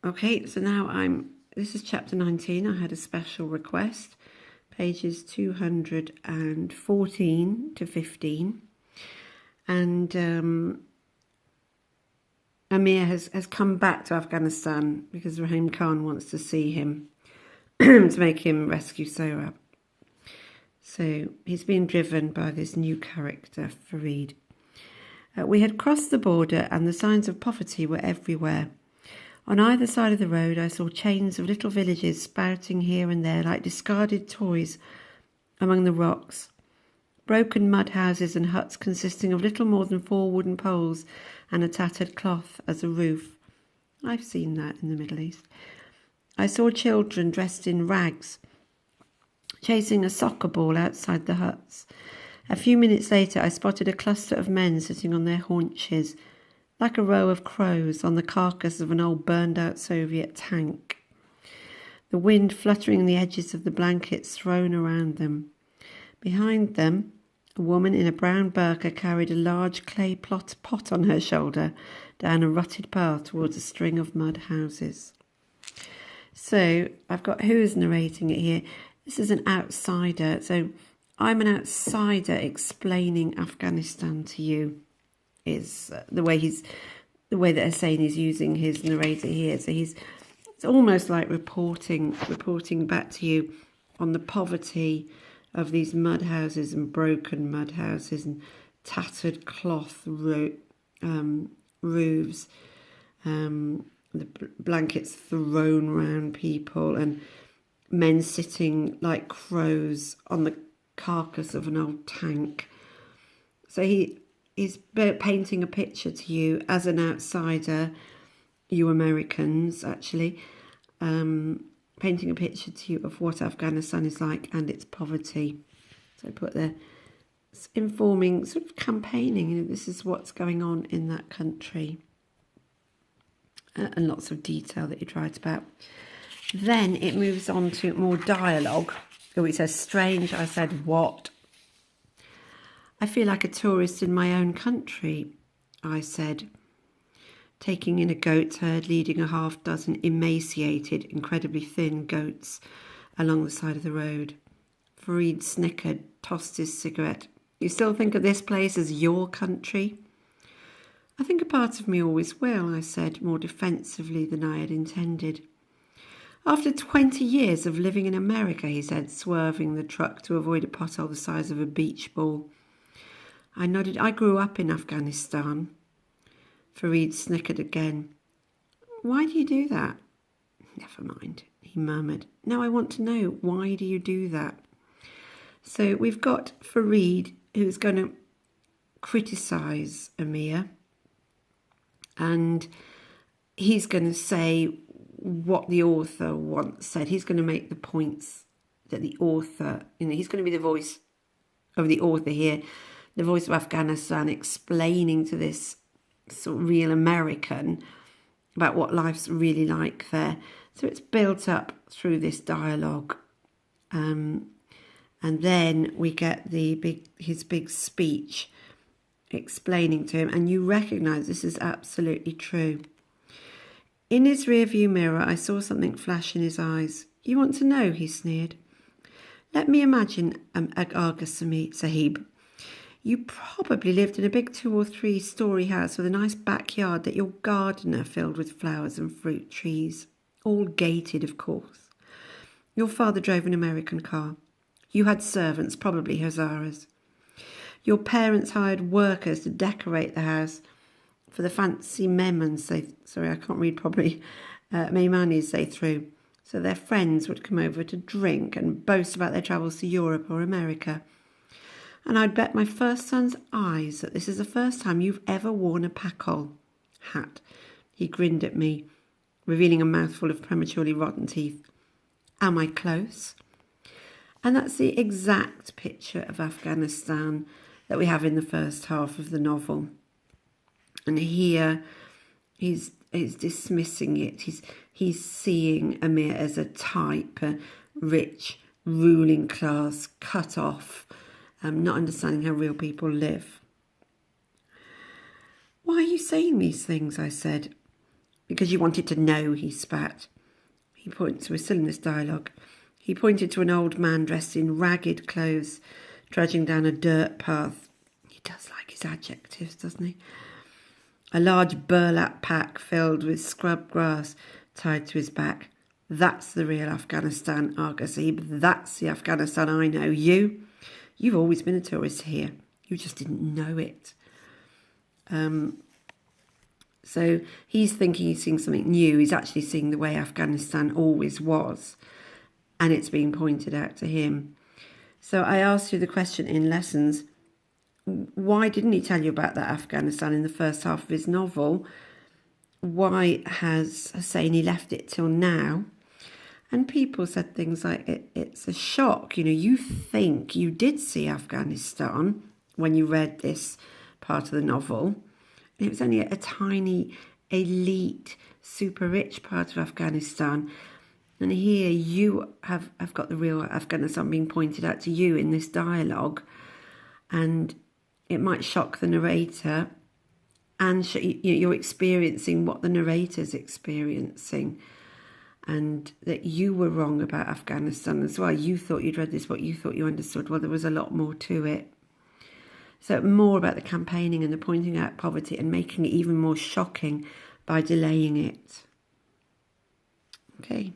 Okay, so now this is chapter 19. I had a special request, pages 214 to 15. And Amir has come back to Afghanistan because Rahim Khan wants to see him to make him rescue Sohrab. So he's been driven by this new character, Farid. We had crossed the border and the signs of poverty were everywhere. On either side of the road, I saw chains of little villages sprouting here and there like discarded toys among the rocks. Broken mud houses and huts consisting of little more than 4 wooden poles and a tattered cloth as a roof. I've seen that in the Middle East. I saw children dressed in rags, chasing a soccer ball outside the huts. A few minutes later, I spotted a cluster of men sitting on their haunches, like a row of crows on the carcass of an old burned-out Soviet tank. The wind fluttering the edges of the blankets thrown around them. Behind them, a woman in a brown burqa carried a large clay pot on her shoulder down a rutted path towards a string of mud houses. So I've got who's narrating it here. This is an outsider. So I'm an outsider explaining Afghanistan to you is the way that Hussein is using his narrator here. So it's almost like reporting back to you on the poverty of these mud houses and broken mud houses and tattered cloth roofs, the blankets thrown around people and men sitting like crows on the carcass of an old tank. So he's painting a picture to you as an outsider, you Americans actually, painting a picture to you of what Afghanistan is like and its poverty. So I put there, informing, sort of campaigning, this is what's going on in that country. And lots of detail that you write about. Then it moves on to more dialogue. Oh, it says, strange, I said, what? I feel like a tourist in my own country, I said, taking in a goat herd leading a half-dozen emaciated, incredibly thin goats along the side of the road. Farid snickered, tossed his cigarette. You still think of this place as your country? I think a part of me always will, I said, more defensively than I had intended. After 20 years of living in America, he said, swerving the truck to avoid a pothole the size of a beach ball. I nodded. I grew up in Afghanistan. Farid snickered again. Why do you do that? Never mind, he murmured. Now I want to know, why do you do that? So we've got Farid, who's going to criticise Amir. And he's going to say what the author once said. He's going to make the points that the author, he's going to be the voice of the author here, the voice of Afghanistan, explaining to this sort of real American about what life's really like there. So it's built up through this dialogue. And then we get his big speech explaining to him, and you recognise this is absolutely true. In his rearview mirror, I saw something flash in his eyes. You want to know? He sneered. Let me imagine, Aga Sahib. You probably lived in a big 2 or 3 story house with a nice backyard that your gardener filled with flowers and fruit trees, all gated, of course. Your father drove an American car. You had servants, probably Hazaras. Your parents hired workers to decorate the house for the fancy mehmanis they threw. So their friends would come over to drink and boast about their travels to Europe or America. And I'd bet my first son's eyes that this is the first time you've ever worn a pakol hat. He grinned at me, revealing a mouthful of prematurely rotten teeth. Am I close? And that's the exact picture of Afghanistan that we have in the first half of the novel. And here he's dismissing it. He's seeing Amir as a type, a rich, ruling class, cut off, not understanding how real people live. Why are you saying these things? I said. because you wanted to know, he spat. He points, we're still in this dialogue. He pointed to an old man dressed in ragged clothes, trudging down a dirt path. He does like his adjectives, doesn't he? A large burlap pack filled with scrub grass tied to his back. That's the real Afghanistan, Argazib. That's the Afghanistan I know. You've always been a tourist here. You just didn't know it. So he's thinking he's seeing something new. He's actually seeing the way Afghanistan always was. And it's being pointed out to him. So I asked you the question in lessons, why didn't he tell you about that Afghanistan in the first half of his novel? Why has Hosseini left it till now? And people said things like, it's a shock. You know, you think you did see Afghanistan when you read this part of the novel. It was only a tiny, elite, super rich part of Afghanistan. And here you have got the real Afghanistan being pointed out to you in this dialogue. And it might shock the narrator. And you're experiencing what the narrator's experiencing. And that you were wrong about Afghanistan as well. You thought you'd read this, but you thought you understood. Well, there was a lot more to it. So more about the campaigning and the pointing out poverty and making it even more shocking by delaying it. Okay.